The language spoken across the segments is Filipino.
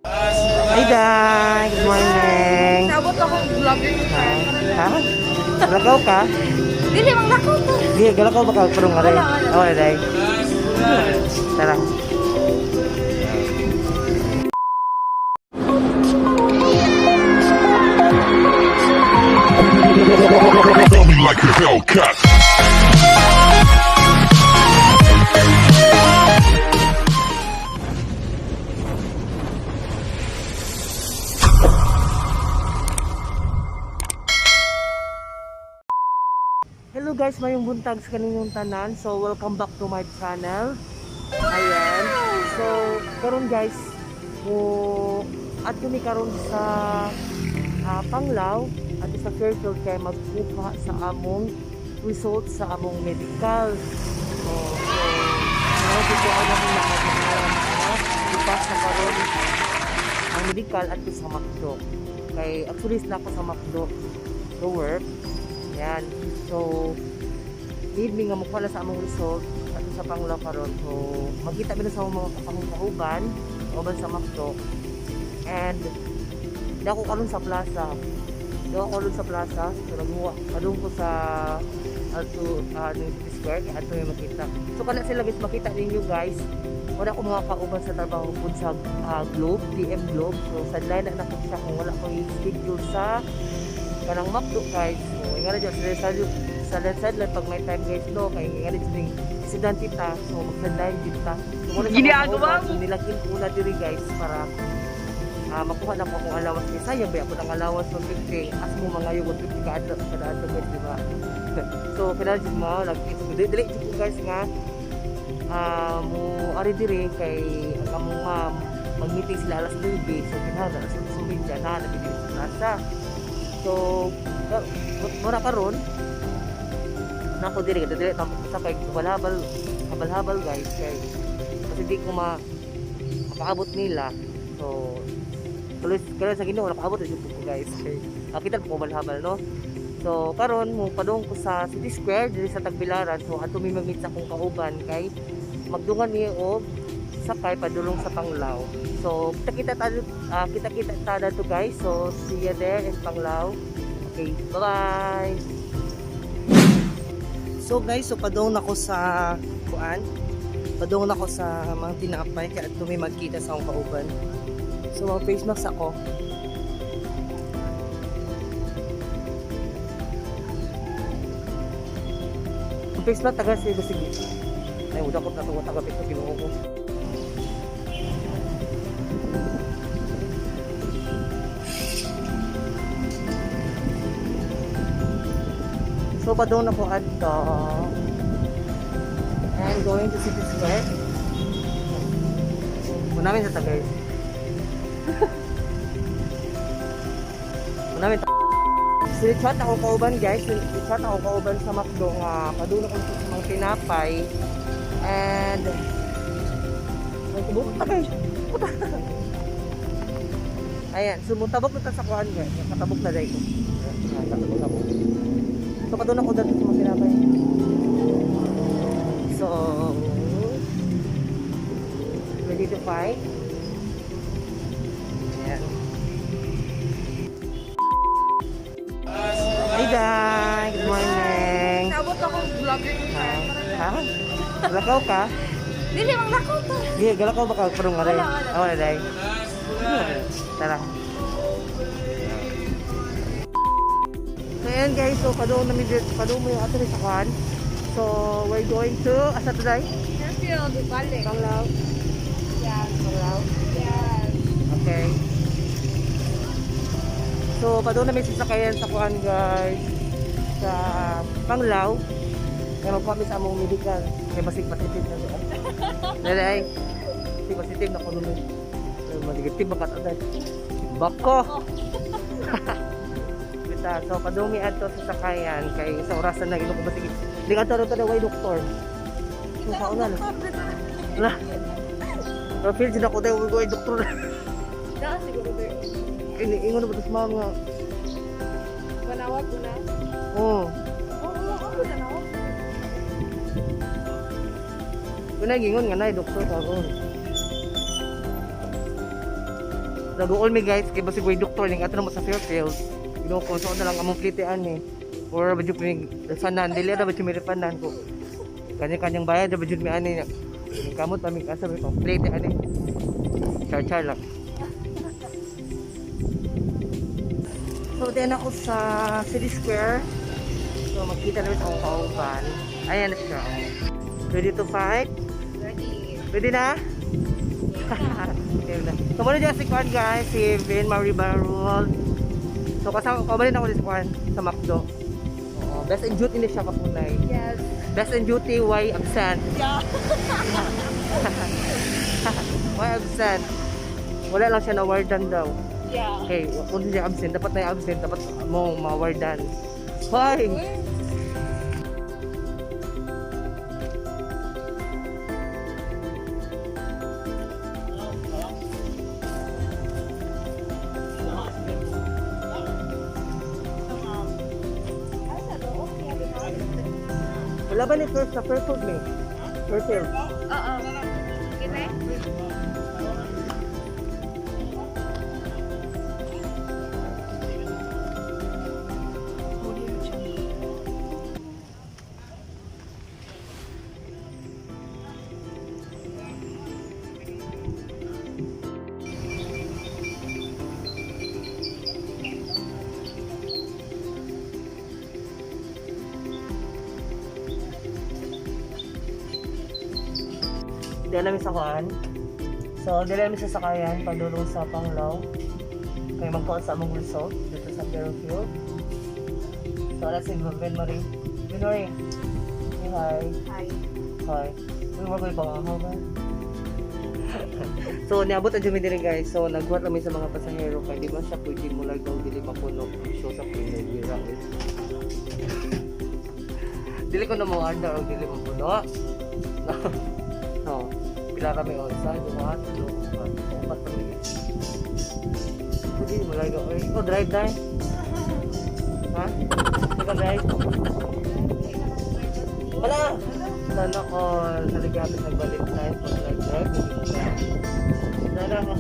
Hi guys, good morning. Sabot akong vlogger. Ha? Galakaw ka? Dili, mang lakaw to. Di, galakaw ba ka? Parang nga rin. Wala. Wala day. Tara. Tell me like a Hellcat. Hello guys, mayong buntag sa kaninyong tanan. So, welcome back to my channel. Ayan. So, karon guys, at kami karon sa panglao at sa Fierfield kay magkuha sa among result sa among medical. So dito ako na ipas na karon ang medical at sa McDo. Kay actually na ako sa McDo to work. Yan. So evening nga mukuha na sa among result at sa panglao karon. So magkita mi na sa mga kahuban uban sa McDo. And di ako karon sa plaza. So nagmuha ko sa square kaya ato yung makita. So kana sila guys makita ninyo guys. Wala ko mga kauban sa trabaho ko sa Globe, DM Globe. So sa line na ko siya kung wala ko i-schedule sa kanang McDo guys. So nga na dyan sa side pag may time guys no kay nga na dyan incident ta. So magsandahin dito ta. So wala sa nilagin ko na diri guys para makuha na po akong allowance ni sayang ba ako ng allowance ng 50 as mo mga yung 50 kada guys diba. So pinadjud mo dili ko guys nga mo ari diri kay ang among ma'am mag-meeting sila alas 9 so kinahanglan alas 9 na nabili sa plaza. So mura karon nako diri tampo sa kay habal guys kay kasi di ko makaabot nila. So kaya sa Ginoo nakaabot na YouTube ko guys. Kita po habal no. So karon mo padong ko sa City Square diri sa Tagbilaran. So ato mi mag-meet sa akong kauban kay magdungan ni og sakay padulong sa Panglao. So kita tada to guys. So see you there in Panglao. Okay, bye. So guys, so padong nako sa kuan. Padong nako sa mga tinapay kaya ato mi magkita sa akong kauban. So, mag face mask ako. Ang face mask, taga sige. Ay, udah ko na ito. Taga face mask, ginuho ko. So, padong na po at I'm going to City Square. Namin sa Tagay. Namin chat ako kauban guys. Chat ako kauban sa McDo nga padulong ko sa mga tinapay and Tagay. Ayan, sumutabok na ta sa kuhan guys. Katabok na dai ko. Katabok ako. So padulong ako dito sa mga tinapay. So ready to fight. Ayan. Hi guys, good morning. Sabot akong vlogger. Ha? Galakaw ka? Dili, mang lakaw to. Di, galakaw ba ka? Parang nga rin. Wala. Wala day. Tara. So ayan guys, so padung mo yung ato sa kuhan. So we're going to, asa today? Fierfield, balik. Panglao. Yes. Panglao. Yes. Okay. So, padung namin sasakayan sa kuhan guys sa Panglao. Kaya magpapis sa among medical. Kaya basig positive na doon. Dali basig positive na kuno nun. Negative ba katagad? Bako! Bita, so padungi ato sa sakayan. Kaya isang orasan na gino ko basig. Hindi ka ito na way doktor. So, kauna na. Wala. Feel din ako dahil way doktor na. Daan siguro there. Ingon na ba ito sa mga Manawag ko na. Oo. Ako na nawag. Kung nagingon nga na, doktor ka ron. Nag-uol mi guys, kay basig way doktor ning ato na mo sa Fierfield. Ino ko so na lang among plitean ni. Or badyo ping sanan dili ra badyo mi repanan ko. Kanya-kanyang bayad ra badyo mi ani. Kamot pa mi asa mi plite ani. Char-char lang. So din ako sa City Square. So makita namin sa kauban. Ayan na siya. Ready to fight? Ready. Ready na? So muna dyan si Kwan guys, si Ben Maribarol. So kasama ko ba rin ako sa Kwan sa McDo. Best in duty ni siya kapunay. Yes. Best in duty, why absent? Yeah. Why absent? Wala lang siya na wardan daw. Yeah. Okay, kung siya absent, dapat na absent, dapat mo ma-wardan. Why? Wala ba ni first sa Fierfield me? Fierfield. Oo. Kita eh? Dila namin sa kuan. So, dila namin sa sakayan, padulong sa panglao. Kaya magkaon sa among resort dito sa Fierfield. So, let's see, Ben Marie. Ben Marie. Say hi. Hi. Hi. Uy, wag ko ipangahaw ba? So, niabot ang dumi din guys. So, nagbuhat namin sa mga pasahero. Kaya di ba siya pwede mo lang daw dili mapuno. So, sa pinag-ira. Dili ko na mo under o dili mapuno. No. Pila kami o isa, duha, tulo, upat kami. Hindi mo lang daw. Ikaw drive na eh. Ha? Ikaw drive? Wala! Sana ko naligapit ng Valentine's pag nag-drive. Sana ko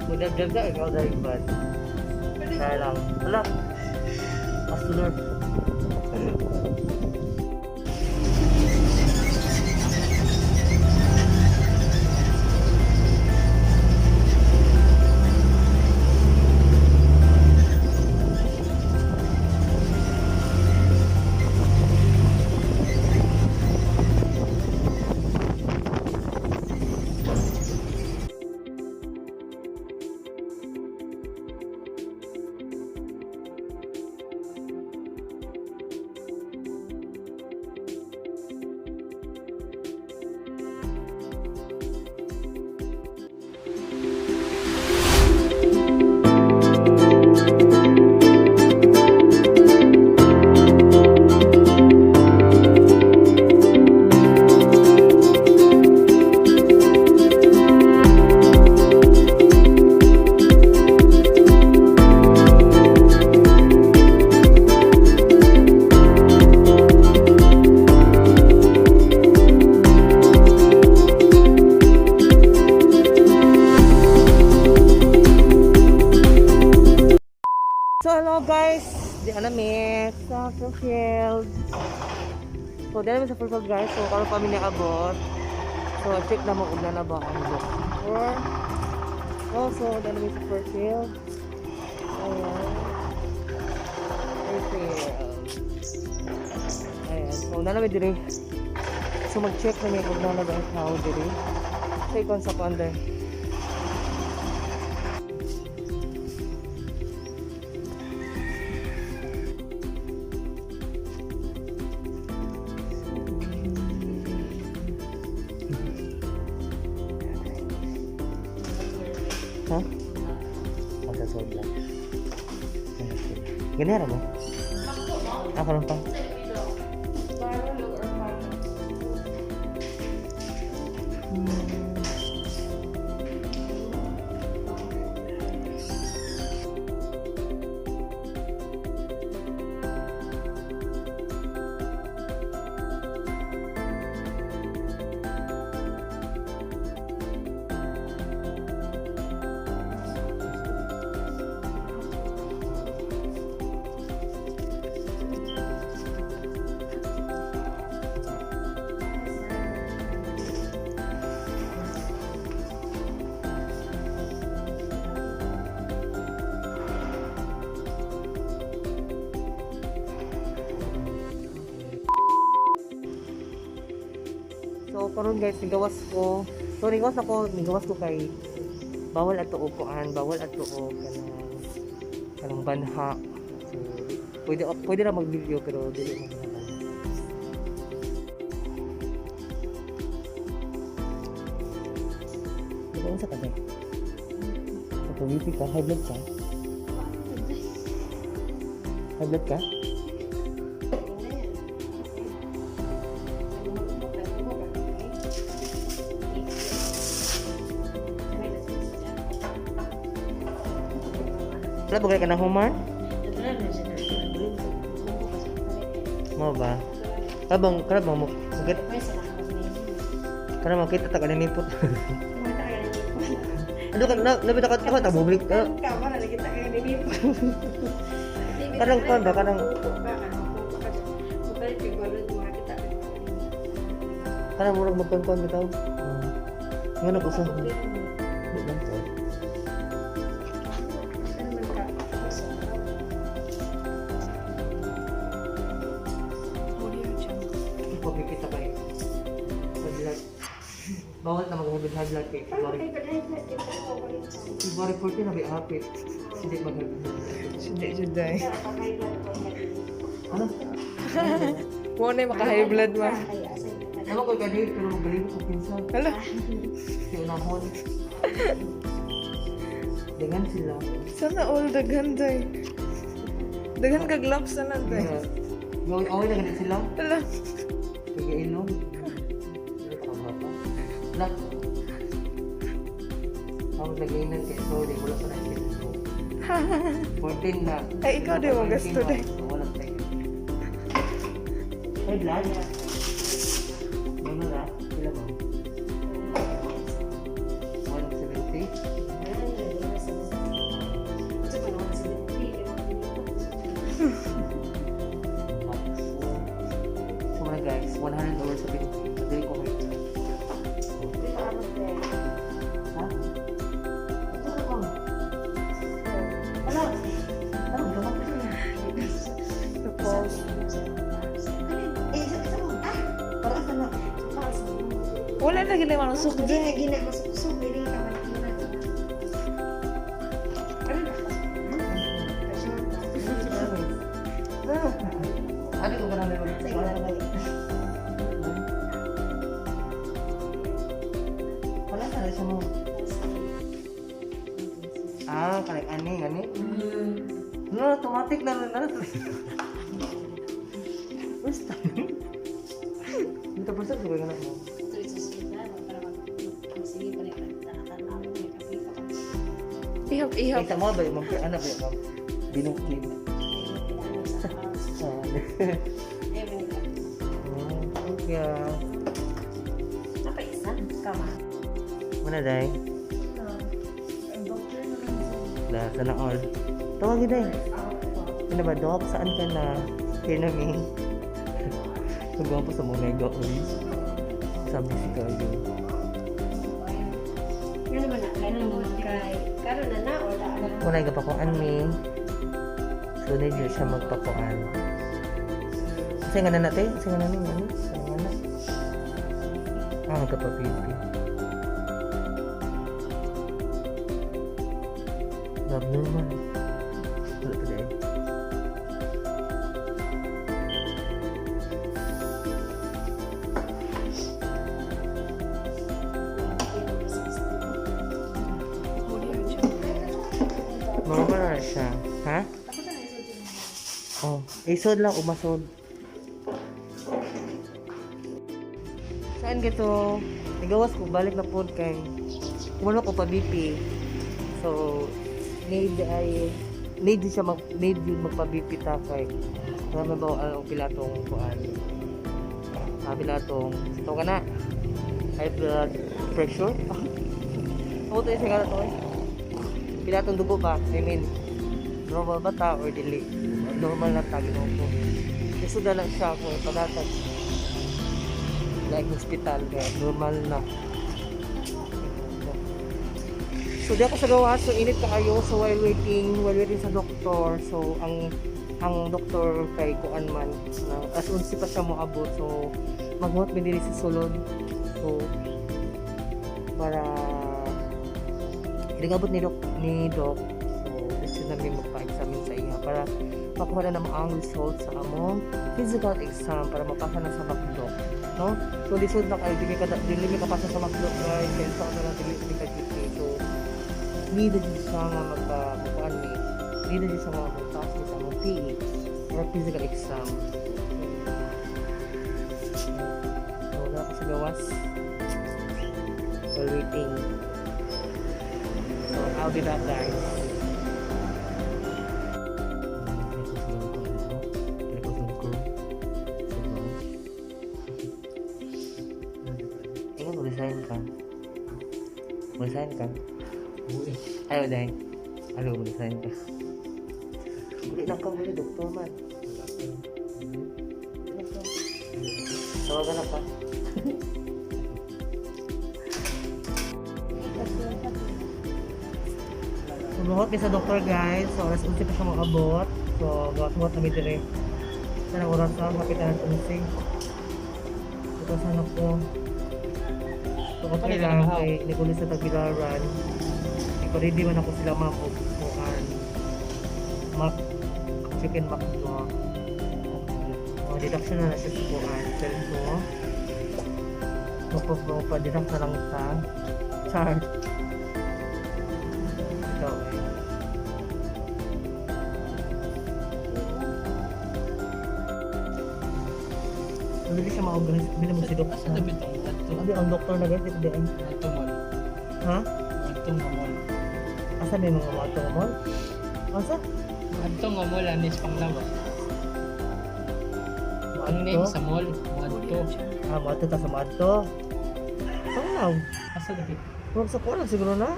mag-drive na, ikaw drive ba? Kaya lang. Wala. Pasunod. So hello guys, di namin sa Fierfield. So di namin sa Fierfield guys, so karon kami niabot. So check na mo kung na ba ang doctor. Also di namin sa Fierfield. Ayan. Fierfield. Ayan, so na namin diri. So mag-check namin kung na ba ang tao diri. So ikon sa ponder. Ha? Magkasod lang. Ganera mo? Ako lang pa. karon guys, nigawas ko. So nigawas ko kay bawal ato o kuan, bawal ato o kanang banha. So pwede ra mag-video pero dili mo na. Ano sa kada? Pag-wiki ka, high blood ka? High blood ka? Wala ba kayo ka na humar? Mo ba? Karabang mo sagit. Karabang makita ta kanang nipot. Ano ka nabita ka ta bublik ka. Kamera lagi kita kayak ini. Kanang kon ba kanang kanang murag magkon bitaw. Ngano ko sa. Di lang to. Kita kayo. Blood. Bawal na mag-high blood kayo. February 14 na may hapit. Hindi mag-high blood. Hindi, juday. Ano? Mo na maka-high blood ma. Ano ko ganit pero magaling ko pinsan. Hala. Si unahon. Dengan sila. Sana all daghan day. Daghan ka gloves na lang day. Gawin away na ganit sila. Hala. Kaya-ilong. Nak. Ang lagaynan kay sorry, wala pa na ito. 14 na. Ay, ikaw din mo gasto day. Wala tayo. Ay, blood. Ano na? Ilan mo? 170? So mga guys, $100 sa Pilipinas. Dili ko kayo. Ha? Ito ka ba? Ano? Ano? Gamot ka na. Tapos, Para sa na. wala na gina manusok day. Ano ko ba namin? Wala sa siya mo. Kayak ani. No, automatic na. Basta. Dito pa sa siguro na mo. Ihap. Kita mo ba yung ano ba yung binukid? Yeah. Mana day? Lah, sana all. Tawagin day. Ano ba, Doc? Saan ka na? Here na mi. Nagawa po sa Mega Oil. Sabi si Kaayu. Unay ka pakuan mi. Sunod yun siya magpakuan. Kasi nga na natin. Kasi nga na natin. Magkapapipi. Love naman. Wala pa dahil. Mawala siya. Ha? Oh, isod lang, umasod. Saan gito? Nagawas ko, balik na po kay kumano ko pa BP. So, need siya magpa-BP ta kay marami ba ang pilatong kuan. Pilatong, ito ka na. High blood pressure. Ako tayo siya ka na to eh. Pilatong dugo ba? I mean, normal ba ta or dili? Normal na ta, ginawa ko. Gusto na lang siya kung palatag. Like hospital, kaya normal na. So, di ako sa gawa. So, init kaayo. So, while waiting sa doktor. So, ang doktor kay Kuan man. As 11 pa siya mo abot. So, maghuot min diri sa sulod. So, So para ilingabot ni Doc. So gusto namin magpa-examine sa iya para makuha na naman ang result sa among physical exam para mapasa na sa MacDoc, no? So lisod na kayo, dili ka pasa sa MacDoc guys, kaya sa na lang dili ka GP. So needed din siya nga magpakuan ni, needed din siya nga magpass ni sa among PE or physical exam. So wala ko sa gawas, while waiting. So I'll be back guys. Mag-resign ka? Ayaw dahil. Ayaw mag-resign ka. Uli lang ka muli, doktor man. Tawagan na ka. Sumuhot ni sa doktor guys. So, alas 11 pa siya mag-abot. So, gawat-muhot na may dire. Sa nang oras na, kapitan ng tumising. Ito sana ko. So, okay lang, kay Nicolas sa Tagbilaran. Ready man ako sila mapupuan. Chicken mac mo. Deduction na siya sa puan. Pero ito, pa-deduct na lang sa chart. Ito. Hindi siya ma-organize. Hindi naman si Doktor. Hindi, ang doktor na gano'n. Hindi ang... Ha? Antong ngamol. Asa may mga matong mall? Asa? Antong ngamol, anis panglao. Ang name sa mall, Madto. Ah, mato ta sa mato. Panglaw. Asa dapit? Huwag sa kuwan siguro na.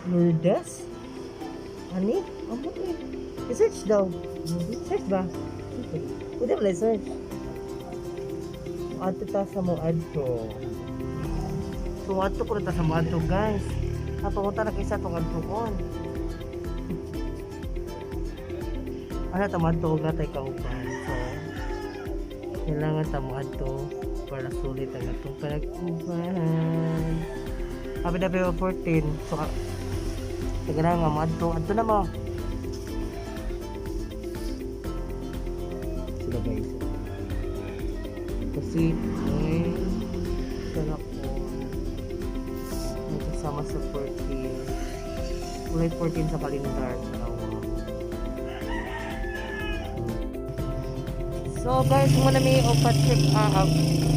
Lourdes? Ani? Amo eh. I-search daw. Search ba? Pwede mo i-search. Mato ta sa Moadto. So, Moadto ko na ta sa Moadto guys. Napunta na kaysa itong Adtoon. Ano ito Moadto huwag natin kaupan. So, kailangan ito Moadto para sulit ang itong panag-uban. Happy na February 14. So, tagara nga Moadto. Adto na mo. Sila guys. Kasi, sana ko sama sa 14. Kulay 14 sa kalendar. So guys, muna may pa-check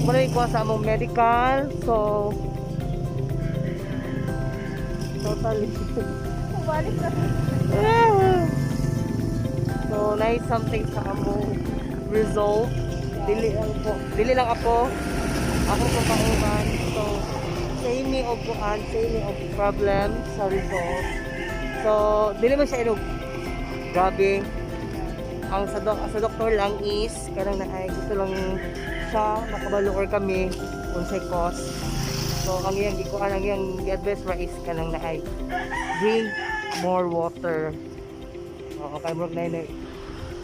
muna may kuha sa among medical. So totally balik na. So nice something sa among result. Dili lang ako po pauban. So say me of problem sa result. So dili mo siya inog grabe. Ang sa doktor lang is karang na ay gusto lang siya makabalo or kami unsay cause. So ang iyang gikuan, ang iyang advice ra is kanang na ay drink more water. Okay, murag na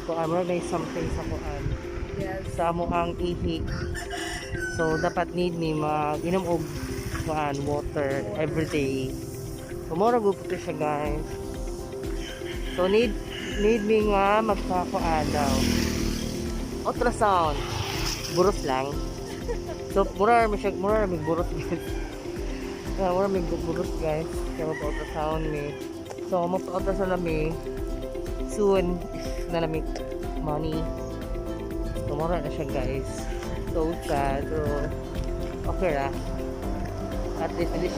so murag na something sa kuan. Yes. Sa amo ang ihi. So dapat need ni mag-inom og kuan water every day. So mura gud siya guys. So need me nga magpakuan daw. Ultrasound. Buros lang. So mura may buros guys. Mura may buros guys. Kaya magpa-ultrasound me. So magpa-ultrasound na me. Soon is na namin money. So mura na siya guys. So sad. So okay ra. At least hindi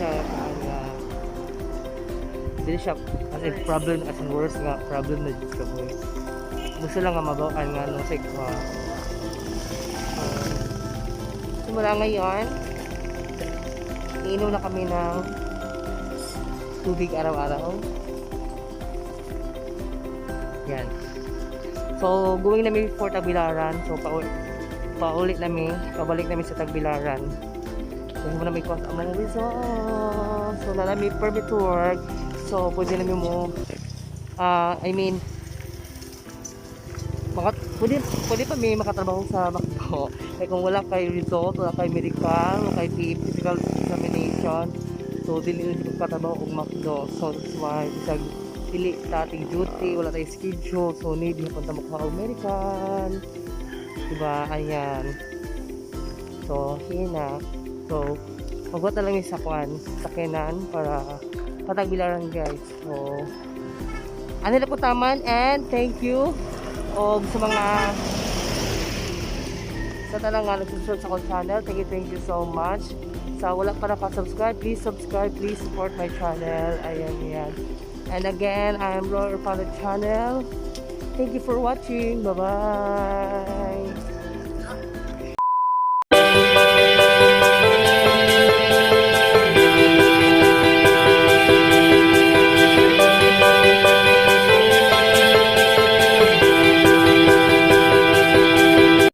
siya kasi problem as in worse nga problem na dito ko. Gusto lang nga mabawaan nga nung say ko. Simula ngayon, iinom na kami ng tubig araw-araw. Yan. So, going namin for Tagbilaran. So, paulit namin, pabalik namin sa Tagbilaran. So, muna may cost among result. So, na namin permit to work. So, pwede namin mo, Pwede pa may makatrabaho sa McDo. Kaya kung wala kay result, wala kay medical, wala kay physical examination, so dili rin magkatrabaho og McDo. So that's why bisag dili ta ating duty, wala tayong schedule, so need punta mo ka medical. Diba? Ayan. So, yun na. So, magbuhat na lang yung sakinan para patagbilaran guys. So, ano na po taman, and thank you og sa mga sa talang nga nagsusunod sa akong channel. Thank you so much. Sa wala pa nakasubscribe, please subscribe, please support my channel. Ayan, yan. And again, I am Orpano channel. Thank you for watching. Bye-bye.